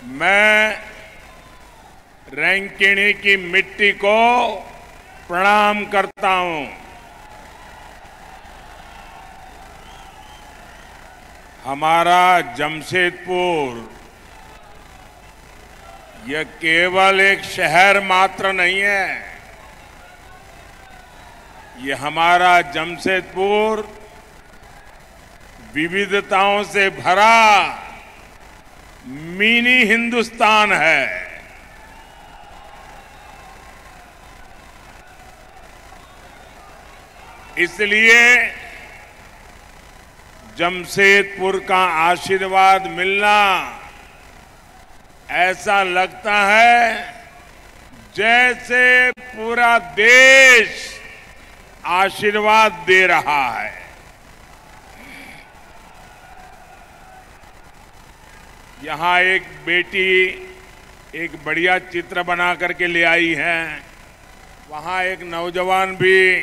मैं रैंकिणी की मिट्टी को प्रणाम करता हूं। हमारा जमशेदपुर यह केवल एक शहर मात्र नहीं है। ये हमारा जमशेदपुर विविधताओं से भरा मिनी हिंदुस्तान है। इसलिए जमशेदपुर का आशीर्वाद मिलना ऐसा लगता है जैसे पूरा देश आशीर्वाद दे रहा है। यहां एक बेटी एक बढ़िया चित्र बना करके ले आई है। वहां एक नौजवान भी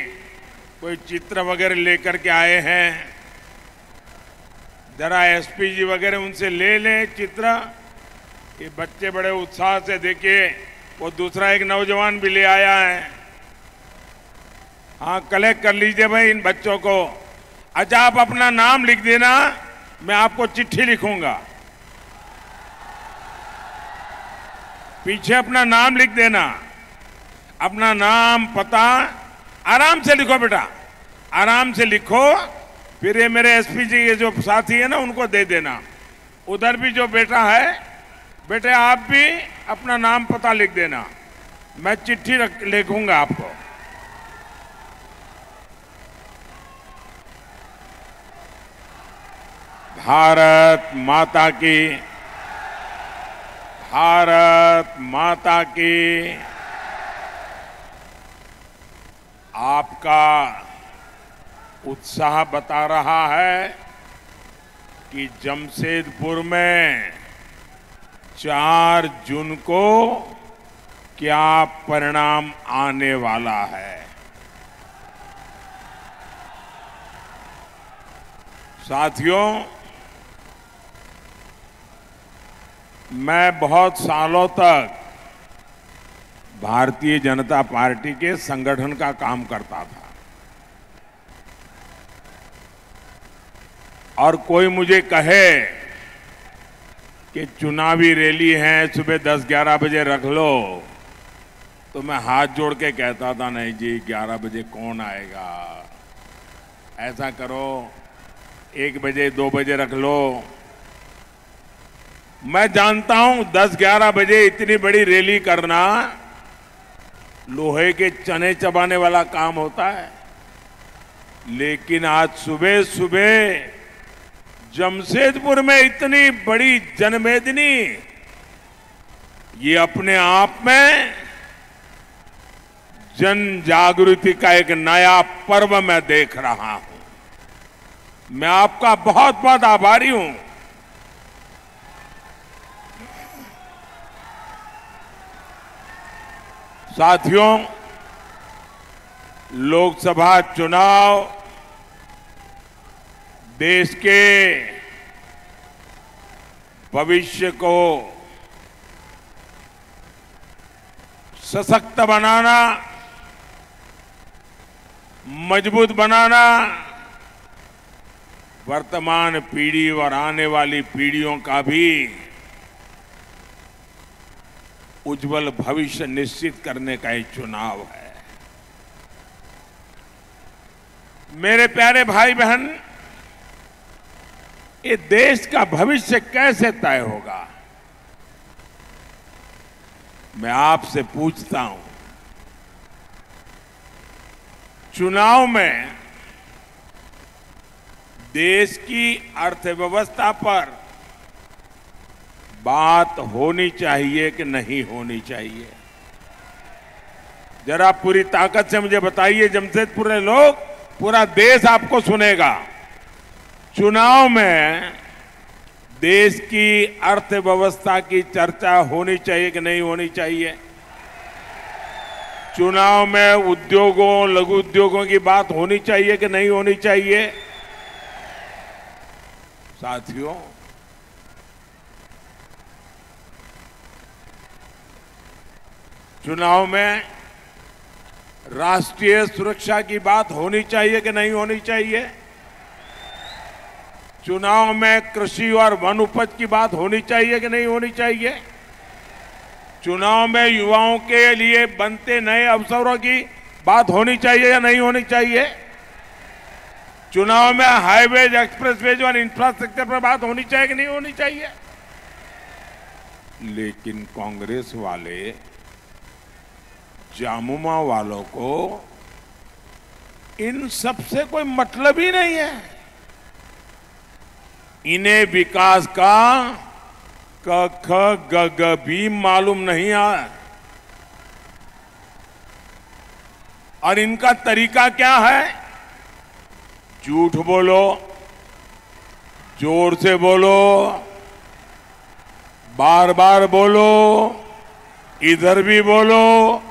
कोई चित्र वगैरह लेकर के आए हैं। जरा एसपी जी वगैरह उनसे ले लें चित्र। ये बच्चे बड़े उत्साह से देखिए, वो दूसरा एक नौजवान भी ले आया है। हाँ, कलेक्ट कर लीजिए भाई इन बच्चों को। अच्छा, आप अपना नाम लिख देना, मैं आपको चिट्ठी लिखूंगा। पीछे अपना नाम लिख देना, अपना नाम पता आराम से लिखो बेटा, आराम से लिखो। फिर ये मेरे एसपी जी ये जो साथी है ना, उनको दे देना। उधर भी जो बेटा है, बेटे आप भी अपना नाम पता लिख देना, मैं चिट्ठी लिखूंगा आपको। भारत माता की, भारत माता की। आपका उत्साह बता रहा है कि जमशेदपुर में 4 जून को क्या परिणाम आने वाला है। साथियों, मैं बहुत सालों तक भारतीय जनता पार्टी के संगठन का काम करता था और कोई मुझे कहे कि चुनावी रैली है, सुबह 10-11 बजे रख लो, तो मैं हाथ जोड़ के कहता था नहीं जी, 11 बजे कौन आएगा, ऐसा करो 1 बजे 2 बजे रख लो। मैं जानता हूं 10-11 बजे इतनी बड़ी रैली करना लोहे के चने चबाने वाला काम होता है। लेकिन आज सुबह सुबह जमशेदपुर में इतनी बड़ी जनमेदनी, ये अपने आप में जन जागृति का एक नया पर्व मैं देख रहा हूं। मैं आपका बहुत बहुत आभारी हूं। साथियों, लोकसभा चुनाव देश के भविष्य को सशक्त बनाना, मजबूत बनाना, वर्तमान पीढ़ी और आने वाली पीढ़ियों का भी उज्जवल भविष्य निश्चित करने का ये चुनाव है। मेरे प्यारे भाई बहन, ये देश का भविष्य कैसे तय होगा? मैं आपसे पूछता हूं। चुनाव में देश की अर्थव्यवस्था पर बात होनी चाहिए कि नहीं होनी चाहिए? जरा पूरी ताकत से मुझे बताइए। जमशेदपुर के लोग, पूरा देश आपको सुनेगा। चुनाव में देश की अर्थव्यवस्था की चर्चा होनी चाहिए कि नहीं होनी चाहिए? चुनाव में उद्योगों, लघु उद्योगों की बात होनी चाहिए कि नहीं होनी चाहिए? साथियों, चुनाव में राष्ट्रीय सुरक्षा की बात होनी चाहिए कि नहीं होनी चाहिए? चुनाव में कृषि और वन उपज की बात होनी चाहिए कि नहीं होनी चाहिए? चुनाव में युवाओं के लिए बनते नए अवसरों की बात होनी चाहिए या नहीं होनी चाहिए? चुनाव में हाईवेज, एक्सप्रेसवेज और इंफ्रास्ट्रक्चर पर बात होनी चाहिए कि नहीं होनी चाहिए? लेकिन कांग्रेस वाले जामुमा वालों को इन सब से कोई मतलब ही नहीं है। इन्हें विकास का क ख ग ग भी मालूम नहीं है। और इनका तरीका क्या है? झूठ बोलो, जोर से बोलो, बार बार बोलो, इधर भी बोलो,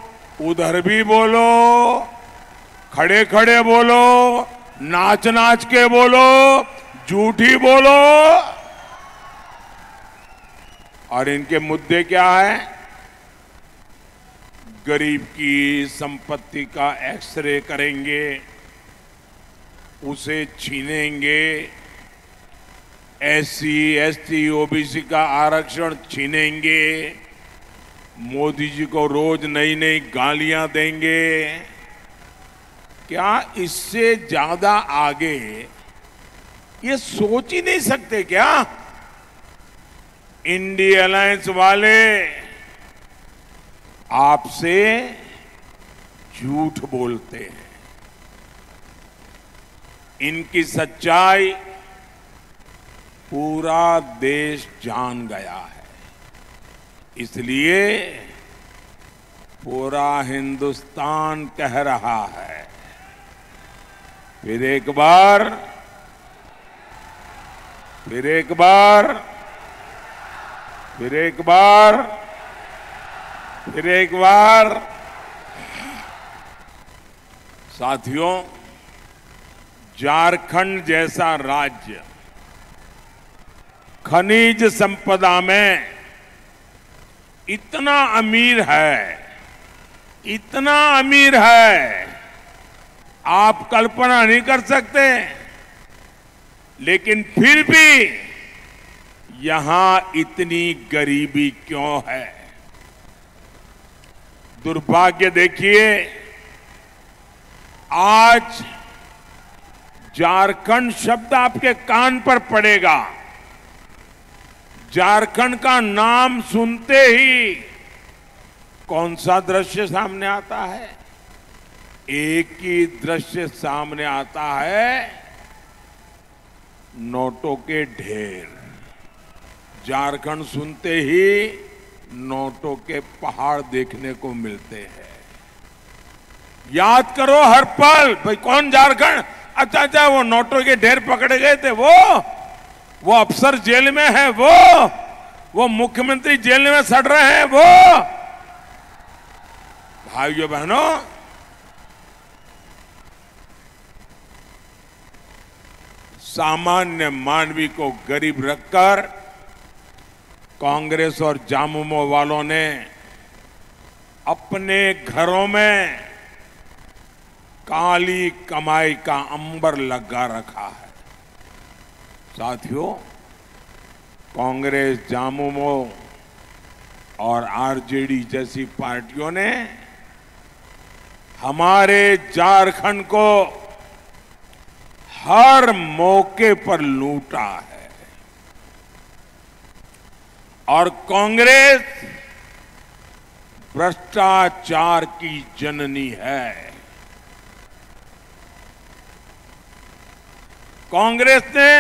उधर भी बोलो, खड़े खड़े बोलो, नाच नाच के बोलो, झूठी बोलो। और इनके मुद्दे क्या है? गरीब की संपत्ति का एक्सरे करेंगे, उसे छीनेंगे, एससी, एसटी, ओबीसी का आरक्षण छीनेंगे, मोदी जी को रोज नई नई गालियां देंगे। क्या इससे ज्यादा आगे ये सोच ही नहीं सकते क्या? इंडिया अलायंस वाले आपसे झूठ बोलते हैं। इनकी सच्चाई पूरा देश जान गया है, इसलिए पूरा हिंदुस्तान कह रहा है, फिर एक बार, फिर एक बार, फिर एक बार, फिर एक बार। साथियों, झारखंड जैसा राज्य खनिज संपदा में इतना अमीर है, इतना अमीर है, आप कल्पना नहीं कर सकते। लेकिन फिर भी यहां इतनी गरीबी क्यों है? दुर्भाग्य देखिए, आज झारखंड शब्द आपके कान पर पड़ेगा, झारखंड का नाम सुनते ही कौन सा दृश्य सामने आता है? एक ही दृश्य सामने आता है, नोटों के ढेर। झारखंड सुनते ही नोटों के पहाड़ देखने को मिलते हैं। याद करो हर पल, भाई कौन झारखंड? अच्छा अच्छा, वो नोटों के ढेर पकड़े गए थे, वो अफसर जेल में है, वो मुख्यमंत्री जेल में सड़ रहे हैं, वो। भाइयों बहनों, सामान्य मानवी को गरीब रखकर कांग्रेस और जामुमो वालों ने अपने घरों में काली कमाई का अंबर लगा रखा है। साथियों, कांग्रेस, जामुमो और आरजेडी जैसी पार्टियों ने हमारे झारखंड को हर मौके पर लूटा है। और कांग्रेस भ्रष्टाचार की जननी है। कांग्रेस ने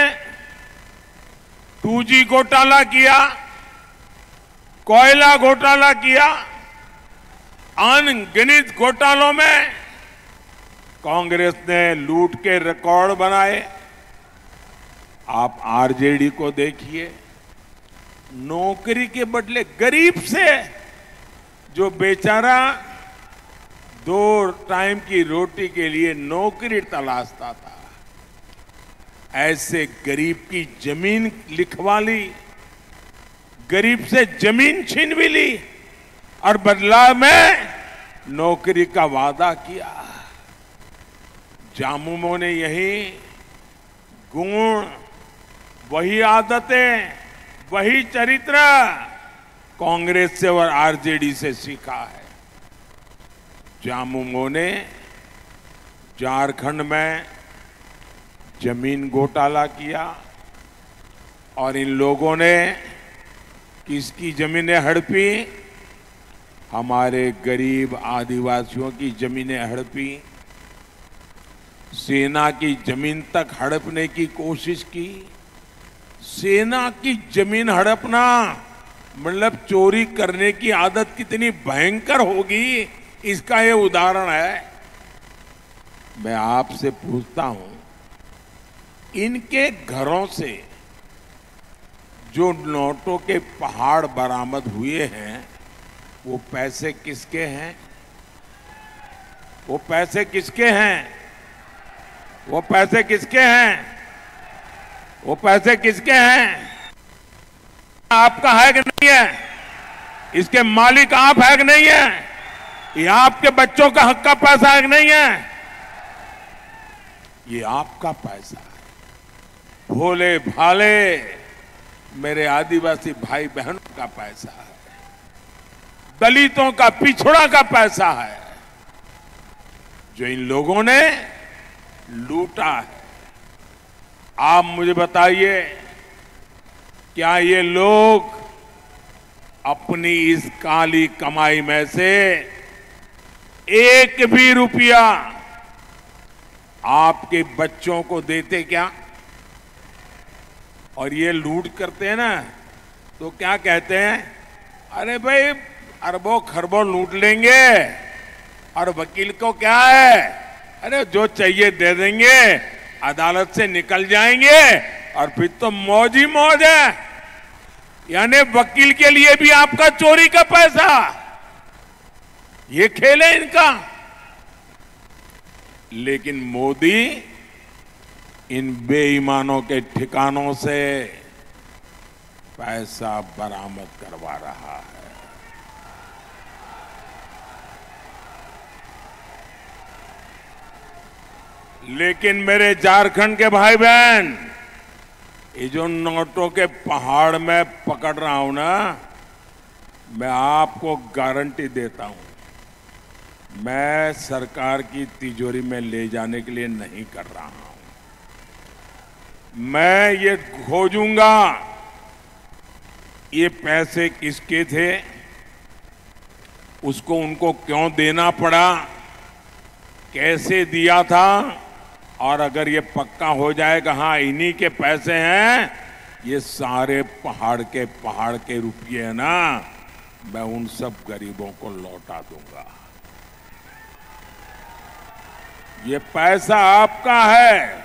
2G घोटाला किया, कोयला घोटाला किया, अनगिनत घोटालों में कांग्रेस ने लूट के रिकॉर्ड बनाए। आप आरजेडी को देखिए, नौकरी के बदले गरीब से, जो बेचारा 2 टाइम की रोटी के लिए नौकरी तलाशता था, ऐसे गरीब की जमीन लिखवा ली, गरीब से जमीन छीन भी ली और बदलाव में नौकरी का वादा किया। जामुमो ने यही गुण, वही आदतें, वही चरित्र कांग्रेस से और आरजेडी से सीखा है। जामुमो ने झारखंड में जमीन घोटाला किया और इन लोगों ने किसकी जमीनें हड़पी? हमारे गरीब आदिवासियों की जमीनें हड़पी। सेना की जमीन तक हड़पने की कोशिश की। सेना की जमीन हड़पना मतलब चोरी करने की आदत कितनी भयंकर होगी, इसका ये उदाहरण है। मैं आपसे पूछता हूं, इनके घरों से जो नोटों के पहाड़ बरामद हुए हैं, वो पैसे किसके हैं? वो पैसे किसके हैं? वो पैसे किसके हैं? वो पैसे किसके हैं? आपका है कि नहीं है? इसके मालिक आप है कि नहीं है? ये आपके बच्चों का हक का पैसा है कि नहीं है? ये आपका पैसा है। भोले भाले मेरे आदिवासी भाई बहनों का पैसा है, दलितों का, पिछड़ा का पैसा है, जो इन लोगों ने लूटा है। आप मुझे बताइए, क्या ये लोग अपनी इस काली कमाई में से एक भी रुपया आपके बच्चों को देते क्या? और ये लूट करते हैं ना, तो क्या कहते हैं? अरे भाई अरबों खरबों लूट लेंगे और वकील को क्या है, अरे जो चाहिए दे देंगे, अदालत से निकल जाएंगे और फिर तो मौज ही मौज है। यानी वकील के लिए भी आपका चोरी का पैसा, ये खेल है इनका। लेकिन मोदी इन बेईमानों के ठिकानों से पैसा बरामद करवा रहा है। लेकिन मेरे झारखंड के भाई बहन, ये जो नोटों के पहाड़ में पकड़ रहा हूं ना, मैं आपको गारंटी देता हूं, मैं सरकार की तिजोरी में ले जाने के लिए नहीं कर रहा हूं। मैं ये खोजूंगा ये पैसे किसके थे, उसको उनको क्यों देना पड़ा, कैसे दिया था, और अगर ये पक्का हो जाएगा हाँ इन्हीं के पैसे हैं, ये सारे पहाड़ के रुपये है ना, मैं उन सब गरीबों को लौटा दूंगा। ये पैसा आपका है।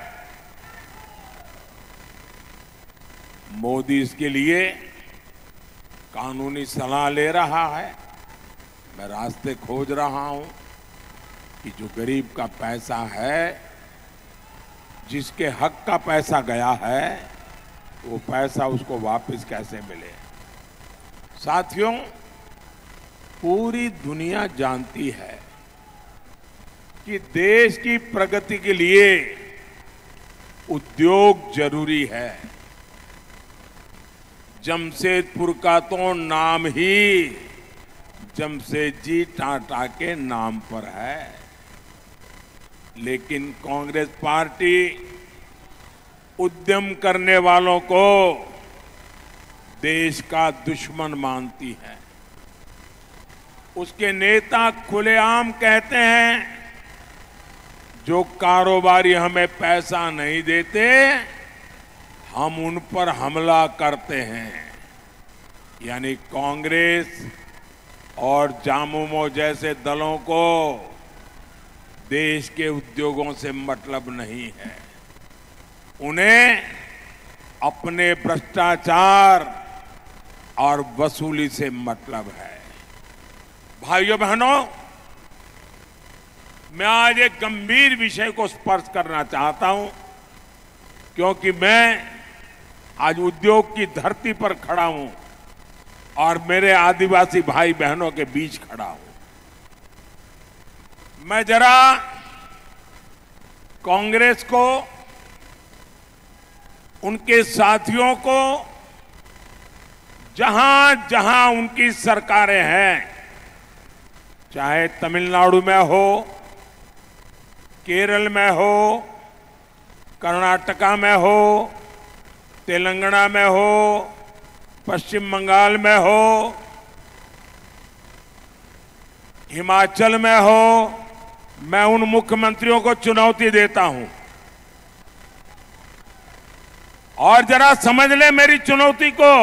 मोदी इसके लिए कानूनी सलाह ले रहा है। मैं रास्ते खोज रहा हूं कि जो गरीब का पैसा है, जिसके हक का पैसा गया है, वो पैसा उसको वापस कैसे मिले। साथियों, पूरी दुनिया जानती है कि देश की प्रगति के लिए उद्योग जरूरी है। जमशेदपुर का तो नाम ही जमशेदजी टाटा के नाम पर है, लेकिन कांग्रेस पार्टी उद्यम करने वालों को देश का दुश्मन मानती है। उसके नेता खुलेआम कहते हैं, जो कारोबारी हमें पैसा नहीं देते, हम उन पर हमला करते हैं। यानी कांग्रेस और जामुमो जैसे दलों को देश के उद्योगों से मतलब नहीं है। उन्हें अपने भ्रष्टाचार और वसूली से मतलब है। भाइयों बहनों, मैं आज एक गंभीर विषय को स्पर्श करना चाहता हूं, क्योंकि मैं आज उद्योग की धरती पर खड़ा हूं। और मेरे आदिवासी भाई बहनों के बीच खड़ा हूं। मैं जरा कांग्रेस को, उनके साथियों को, जहां जहां उनकी सरकारें हैं, चाहे तमिलनाडु में हो, केरल में हो, कर्नाटका में हो, तेलंगाना में हो, पश्चिम बंगाल में हो, हिमाचल में हो, मैं उन मुख्यमंत्रियों को चुनौती देता हूं और जरा समझ ले मेरी चुनौती को।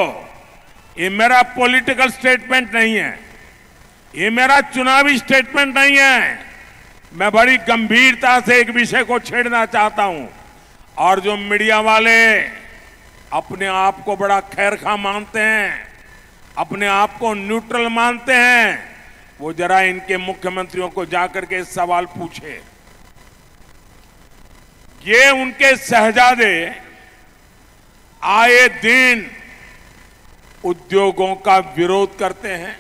ये मेरा पॉलिटिकल स्टेटमेंट नहीं है, ये मेरा चुनावी स्टेटमेंट नहीं है। मैं बड़ी गंभीरता से एक विषय को छेड़ना चाहता हूं और जो मीडिया वाले अपने आप को बड़ा खैरखा मानते हैं, अपने आप को न्यूट्रल मानते हैं, वो जरा इनके मुख्यमंत्रियों को जाकर के सवाल पूछे। ये उनके शहजादे आए दिन उद्योगों का विरोध करते हैं,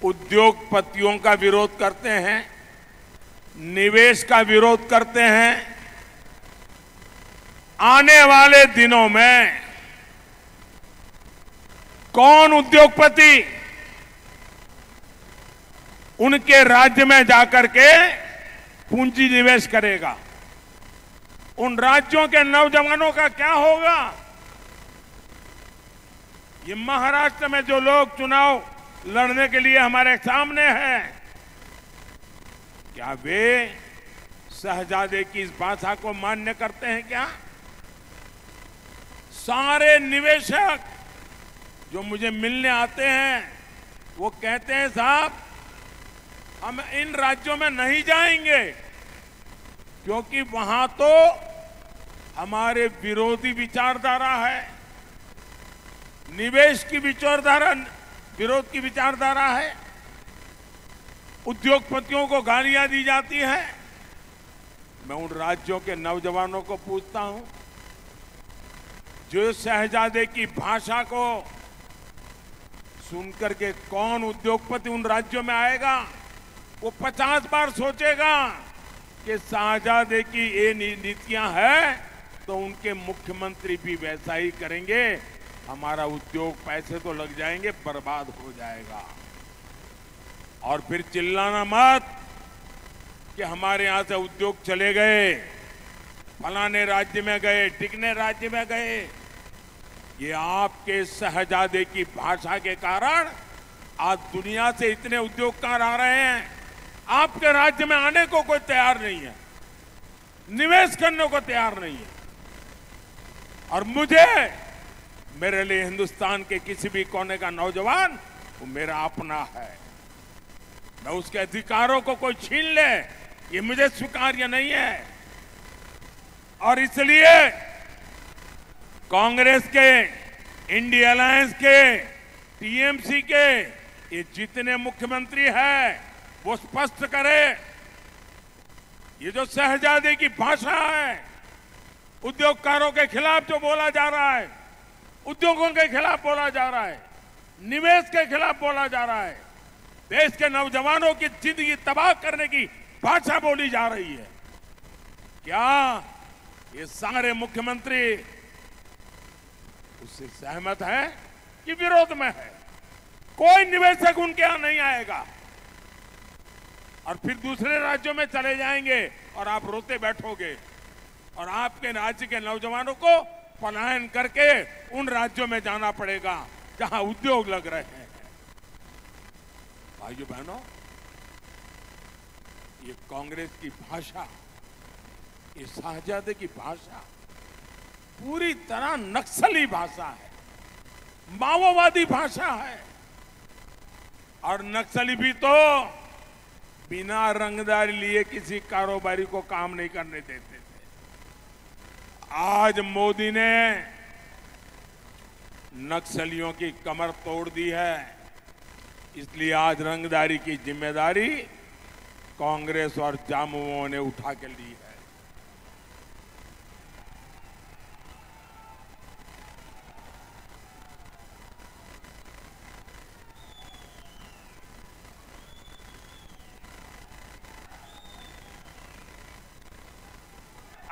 उद्योगपतियों का विरोध करते हैं, निवेश का विरोध करते हैं। आने वाले दिनों में कौन उद्योगपति उनके राज्य में जाकर के पूंजी निवेश करेगा? उन राज्यों के नौजवानों का क्या होगा? ये महाराष्ट्र में जो लोग चुनाव लड़ने के लिए हमारे सामने हैं, क्या वे शहजादे की इस भाषा को मान्य करते हैं क्या? सारे निवेशक जो मुझे मिलने आते हैं वो कहते हैं साहब हम इन राज्यों में नहीं जाएंगे क्योंकि वहां तो हमारे विरोधी विचारधारा है, निवेश की विचारधारा, विरोध की विचारधारा है, उद्योगपतियों को गालियां दी जाती है। मैं उन राज्यों के नौजवानों को पूछता हूं, जो शहजादे की भाषा को सुनकर के कौन उद्योगपति उन राज्यों में आएगा? वो 50 बार सोचेगा कि शहजादे की ये नीतियां हैं तो उनके मुख्यमंत्री भी वैसा ही करेंगे, हमारा उद्योग पैसे तो लग जाएंगे, बर्बाद हो जाएगा। और फिर चिल्लाना मत कि हमारे यहां से उद्योग चले गए, फलाने राज्य में गए, टिकने राज्य में गए। ये आपके शहजादे की भाषा के कारण आज दुनिया से इतने उद्योगकार आ रहे हैं, आपके राज्य में आने को कोई तैयार नहीं है, निवेश करने को तैयार नहीं है। और मुझे, मेरे लिए हिंदुस्तान के किसी भी कोने का नौजवान वो मेरा अपना है। मैं उसके अधिकारों को कोई छीन ले, ये मुझे स्वीकार्य नहीं है। और इसलिए कांग्रेस के, इंडिया अलायंस के, टीएमसी के ये जितने मुख्यमंत्री हैं वो स्पष्ट करे, ये जो शहजादे की भाषा है, उद्योगकारों के खिलाफ जो बोला जा रहा है, उद्योगों के खिलाफ बोला जा रहा है, निवेश के खिलाफ बोला जा रहा है, देश के नौजवानों की जिंदगी तबाह करने की भाषा बोली जा रही है, क्या ये सारे मुख्यमंत्री उससे सहमत है कि विरोध में है? कोई निवेशक उनके यहां नहीं आएगा और फिर दूसरे राज्यों में चले जाएंगे और आप रोते बैठोगे और आपके राज्य के नौजवानों को पलायन करके उन राज्यों में जाना पड़ेगा जहां उद्योग लग रहे हैं। भाइयों बहनों, ये कांग्रेस की भाषा, ये शहजादे की भाषा पूरी तरह नक्सली भाषा है, माओवादी भाषा है। और नक्सली भी तो बिना रंगदारी लिए किसी कारोबारी को काम नहीं करने देते थे। आज मोदी ने नक्सलियों की कमर तोड़ दी है, इसलिए आज रंगदारी की जिम्मेदारी कांग्रेस और जामुओं ने उठा के ली है।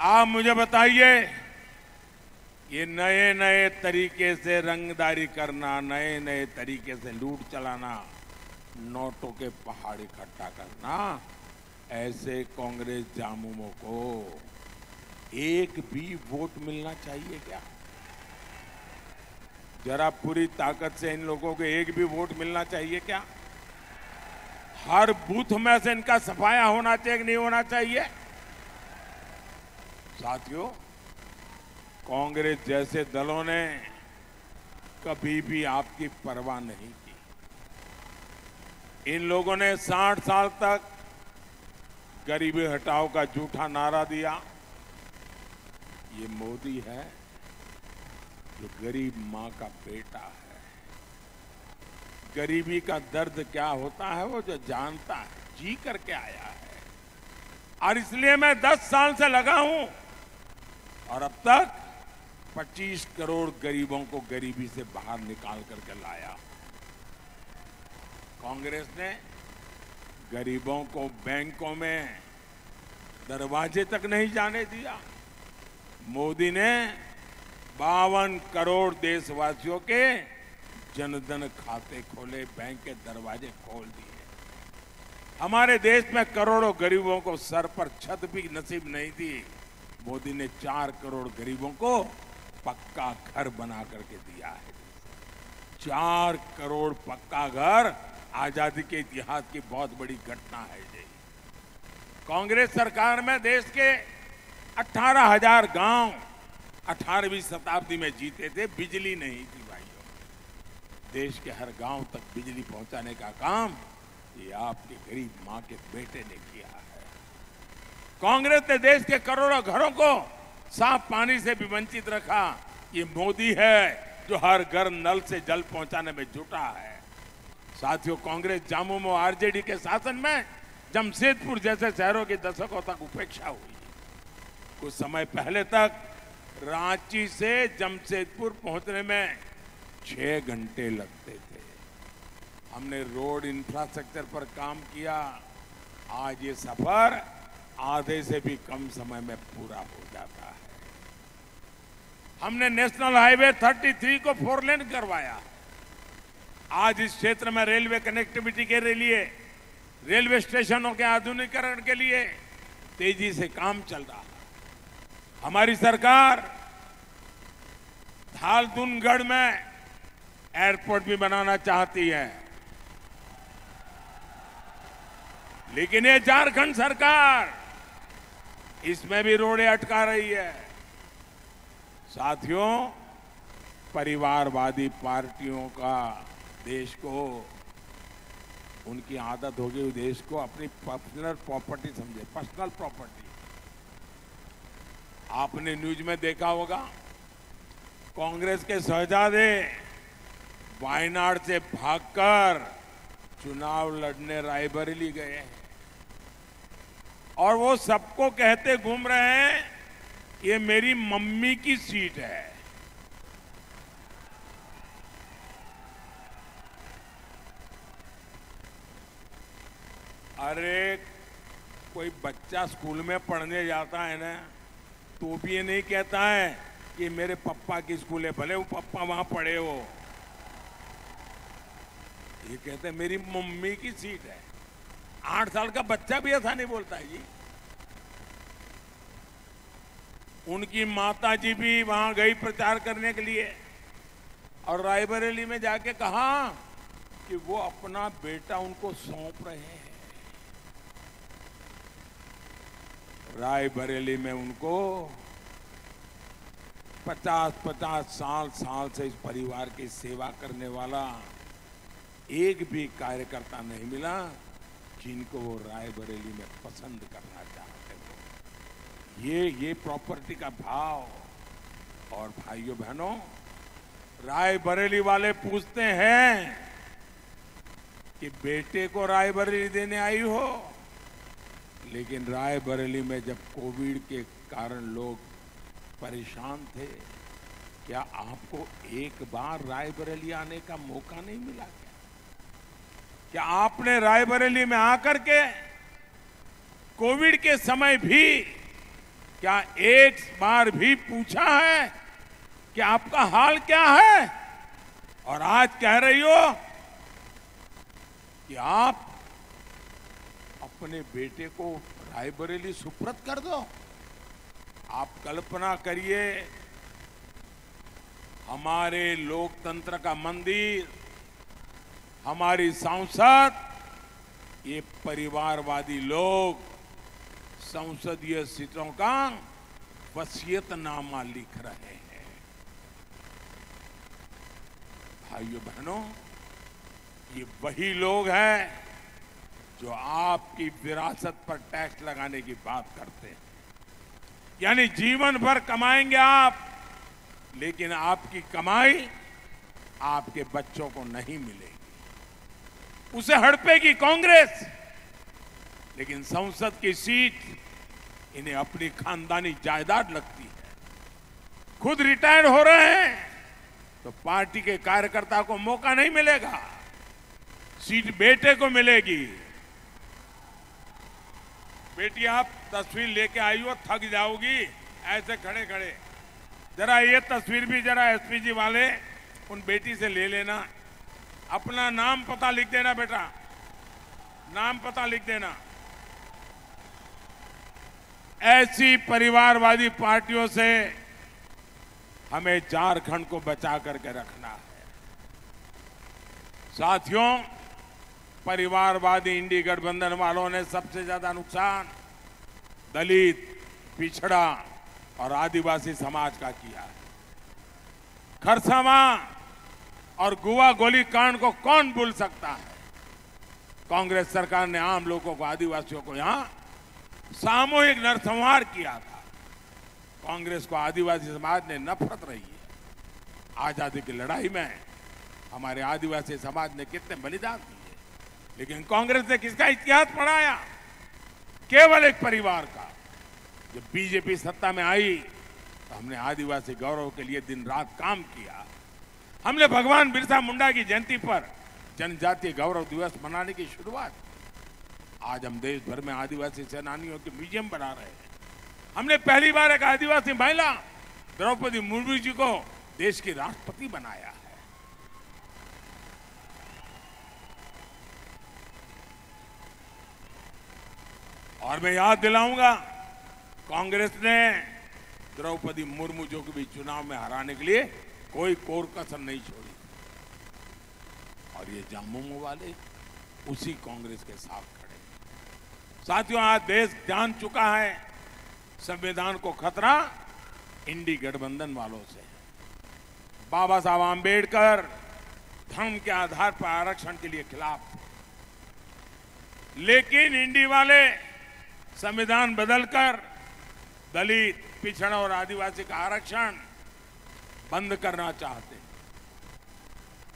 आप मुझे बताइए, ये नए नए तरीके से रंगदारी करना, नए नए तरीके से लूट चलाना, नोटों के पहाड़ इकट्ठा करना, ऐसे कांग्रेस जामुमों को एक भी वोट मिलना चाहिए क्या? जरा पूरी ताकत से इन लोगों को एक भी वोट मिलना चाहिए क्या? हर बूथ में से इनका सफाया होना चाहिए कि नहीं होना चाहिए? साथियों, कांग्रेस जैसे दलों ने कभी भी आपकी परवाह नहीं की। इन लोगों ने 60 साल तक गरीबी हटाओ का झूठा नारा दिया। ये मोदी है जो गरीब मां का बेटा है। गरीबी का दर्द क्या होता है वो जो जानता है, जी करके आया है। और इसलिए मैं 10 साल से लगा हूं और अब तक 25 करोड़ गरीबों को गरीबी से बाहर निकाल करके लाया। कांग्रेस ने गरीबों को बैंकों में दरवाजे तक नहीं जाने दिया। मोदी ने 52 करोड़ देशवासियों के जनधन खाते खोले, बैंक के दरवाजे खोल दिए। हमारे देश में करोड़ों गरीबों को सर पर छत भी नसीब नहीं थी। मोदी ने 4 करोड़ गरीबों को पक्का घर बना करके दिया है। 4 करोड़ पक्का घर आजादी के इतिहास की बहुत बड़ी घटना है ये। कांग्रेस सरकार में देश के 18,000 गांव 18वीं शताब्दी में जीते थे। बिजली नहीं थी भाइयों। देश के हर गांव तक बिजली पहुंचाने का काम ये आपकी गरीब मां के बेटे ने किया है। कांग्रेस ने देश के करोड़ों घरों को साफ पानी से भी वंचित रखा। ये मोदी है जो हर घर नल से जल पहुंचाने में जुटा है। साथियों, कांग्रेस जामुमो आरजेडी के शासन में जमशेदपुर जैसे शहरों की दशकों तक उपेक्षा हुई। कुछ समय पहले तक रांची से जमशेदपुर पहुंचने में 6 घंटे लगते थे। हमने रोड इंफ्रास्ट्रक्चर पर काम किया। आज ये सफर आधे से भी कम समय में पूरा हो जाता है। हमने नेशनल हाईवे 33 को 4 लेन करवाया। आज इस क्षेत्र में रेलवे कनेक्टिविटी के लिए, रेलवे स्टेशनों के आधुनिकीकरण के लिए तेजी से काम चल रहा है। हमारी सरकार धालधुनगढ़ में एयरपोर्ट भी बनाना चाहती है, लेकिन ये झारखंड सरकार इसमें भी रोड़े अटका रही है। साथियों, परिवारवादी पार्टियों का देश को, उनकी आदत हो गई देश को अपनी पर्सनल प्रॉपर्टी समझे, पर्सनल प्रॉपर्टी। आपने न्यूज में देखा होगा, कांग्रेस के शहजादे वायनाड से भागकर चुनाव लड़ने रायबरेली गए हैं और वो सबको कहते घूम रहे हैं ये मेरी मम्मी की सीट है। अरे कोई बच्चा स्कूल में पढ़ने जाता है ना, तो भी ये नहीं कहता है कि मेरे पापा की स्कूल है, भले वो पापा वहां पढ़े हो। ये कहते हैं मेरी मम्मी की सीट है। 8 साल का बच्चा भी ऐसा नहीं बोलता है जी। उनकी माता जी भी वहां गई प्रचार करने के लिए और रायबरेली में जाके कहा कि वो अपना बेटा उनको सौंप रहे हैं। रायबरेली में उनको 50-50 साल से इस परिवार की सेवा करने वाला एक भी कार्यकर्ता नहीं मिला जिनको वो रायबरेली में पसंद करना चाहते हो। ये प्रॉपर्टी का भाव। और भाइयों बहनों, रायबरेली वाले पूछते हैं कि बेटे को रायबरेली देने आई हो, लेकिन रायबरेली में जब कोविड के कारण लोग परेशान थे, क्या आपको एक बार रायबरेली आने का मौका नहीं मिला? क्या आपने रायबरेली में आकर के कोविड के समय भी क्या एक बार भी पूछा है कि आपका हाल क्या है? और आज कह रही हो कि आप अपने बेटे को रायबरेली सुपुर्द कर दो। आप कल्पना करिए, हमारे लोकतंत्र का मंदिर, हमारी संसद, ये परिवारवादी लोग संसदीय सीटों का वसीयतनामा लिख रहे हैं। भाइयों बहनों, ये वही लोग हैं जो आपकी विरासत पर टैक्स लगाने की बात करते हैं। यानी जीवन भर कमाएंगे आप, लेकिन आपकी कमाई आपके बच्चों को नहीं मिलेगी। उसे हड़पेगी कांग्रेस, लेकिन संसद की सीट इन्हें अपनी खानदानी जायदाद लगती है। खुद रिटायर हो रहे हैं तो पार्टी के कार्यकर्ता को मौका नहीं मिलेगा, सीट बेटे को मिलेगी। बेटी, आप तस्वीर लेके आई हो, थक जाओगी ऐसे खड़े खड़े। जरा ये तस्वीर भी जरा एसपीजी वाले उन बेटी से ले लेना। अपना नाम पता लिख देना बेटा, नाम पता लिख देना। ऐसी परिवारवादी पार्टियों से हमें झारखंड को बचा करके रखना है। साथियों, परिवारवादी इंडी गठबंधन वालों ने सबसे ज्यादा नुकसान दलित, पिछड़ा और आदिवासी समाज का किया है। खरसावां और गुवा गोली कांड को कौन भूल सकता है? कांग्रेस सरकार ने आम लोगों को, आदिवासियों को यहां सामूहिक नरसंहार किया था। कांग्रेस को आदिवासी समाज ने नफरत रही है। आजादी की लड़ाई में हमारे आदिवासी समाज ने कितने बलिदान दिए, लेकिन कांग्रेस ने किसका इतिहास पढ़ाया? केवल एक परिवार का। जब बीजेपी सत्ता में आई तो हमने आदिवासी गौरव के लिए दिन रात काम किया। हमने भगवान बिरसा मुंडा की जयंती पर जनजातीय गौरव दिवस मनाने की शुरुआत की। आज हम देश भर में आदिवासी सेनानियों के म्यूजियम बना रहे हैं। हमने पहली बार एक आदिवासी महिला द्रौपदी मुर्मू जी को देश की राष्ट्रपति बनाया है। और मैं याद दिलाऊंगा, कांग्रेस ने द्रौपदी मुर्मू जी को भी चुनाव में हराने के लिए कोई कोर कसर नहीं छोड़ी। और ये झामुमो वाले उसी कांग्रेस के साथ खड़े। साथियों, आज देश जान चुका है संविधान को खतरा इंडी गठबंधन वालों से है। बाबा साहब आंबेडकर धर्म के आधार पर आरक्षण के लिए खिलाफ थे, लेकिन इंडी वाले संविधान बदलकर दलित, पिछड़ा और आदिवासी का आरक्षण बंद करना चाहते हैं।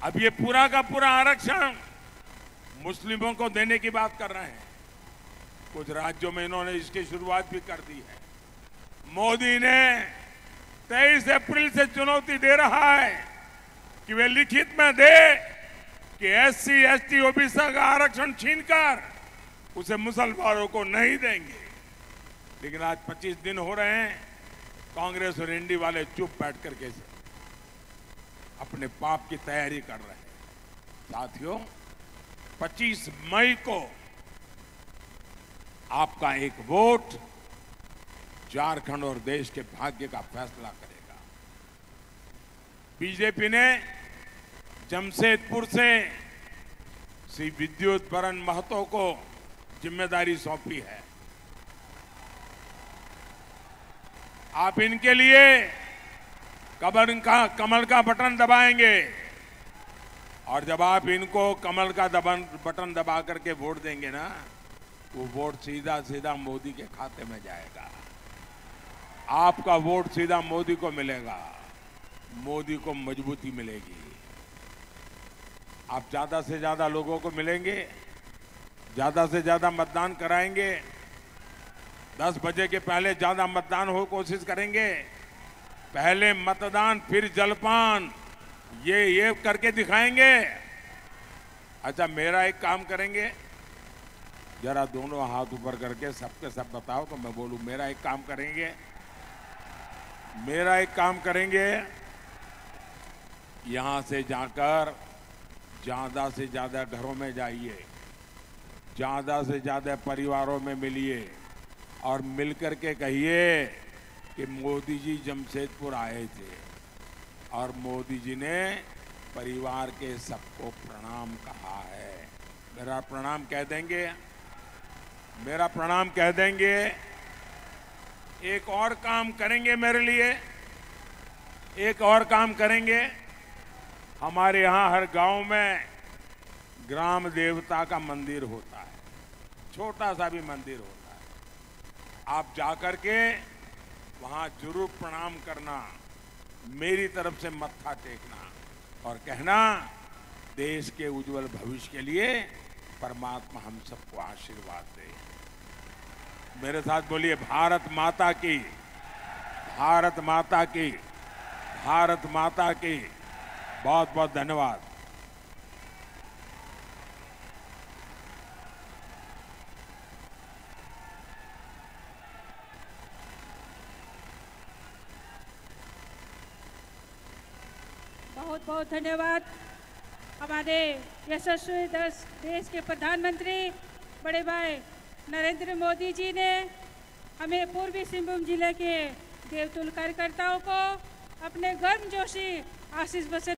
अब ये पूरा का पूरा आरक्षण मुस्लिमों को देने की बात कर रहे हैं। कुछ राज्यों में इन्होंने इसकी शुरुआत भी कर दी है। मोदी ने 23 अप्रैल से चुनौती दे रहा है कि वे लिखित में दे कि एससी, एसटी, ओबीसी का आरक्षण छीनकर उसे मुसलमानों को नहीं देंगे। लेकिन आज 25 दिन हो रहे हैं, कांग्रेस और इंडी वाले चुप बैठ करके अपने पाप की तैयारी कर रहे हैं। साथियों, 25 मई को आपका एक वोट झारखंड और देश के भाग्य का फैसला करेगा। बीजेपी ने जमशेदपुर से श्री विद्युत बरन महतो को जिम्मेदारी सौंपी है। आप इनके लिए कमल का बटन दबाएंगे, और जब आप इनको कमल का बटन दबा करके वोट देंगे ना, वो वोट सीधा सीधा मोदी के खाते में जाएगा। आपका वोट सीधा मोदी को मिलेगा, मोदी को मजबूती मिलेगी। आप ज्यादा से ज्यादा लोगों को मिलेंगे, ज्यादा से ज्यादा मतदान कराएंगे। 10 बजे के पहले ज्यादा मतदान हो कोशिश करेंगे। पहले मतदान फिर जलपान, ये करके दिखाएंगे। अच्छा, मेरा एक काम करेंगे, जरा दोनों हाथ ऊपर करके सबके सब बताओ तो मैं बोलूं। मेरा एक काम करेंगे, मेरा एक काम करेंगे, यहां से जाकर ज्यादा से ज्यादा घरों में जाइए, ज्यादा से ज्यादा परिवारों में मिलिए और मिलकर के कहिए कि मोदी जी जमशेदपुर आए थे और मोदी जी ने परिवार के सबको प्रणाम कहा है। मेरा प्रणाम कह देंगे, मेरा प्रणाम कह देंगे। एक और काम करेंगे मेरे लिए, एक और काम करेंगे। हमारे यहाँ हर गांव में ग्राम देवता का मंदिर होता है, छोटा सा भी मंदिर होता है। आप जाकर के वहां जरूर प्रणाम करना, मेरी तरफ से मत्था टेकना और कहना देश के उज्जवल भविष्य के लिए परमात्मा हम सबको आशीर्वाद दे। मेरे साथ बोलिए, भारत माता की, भारत माता की, भारत माता की। बहुत बहुत धन्यवाद। बहुत बहुत धन्यवाद। हमारे यशस्वी देश के प्रधानमंत्री बड़े भाई नरेंद्र मोदी जी ने हमें पूर्वी सिंहभूम जिले के देवतुल कार्यकर्ताओं को अपने गर्मजोशी आशीष बख्शे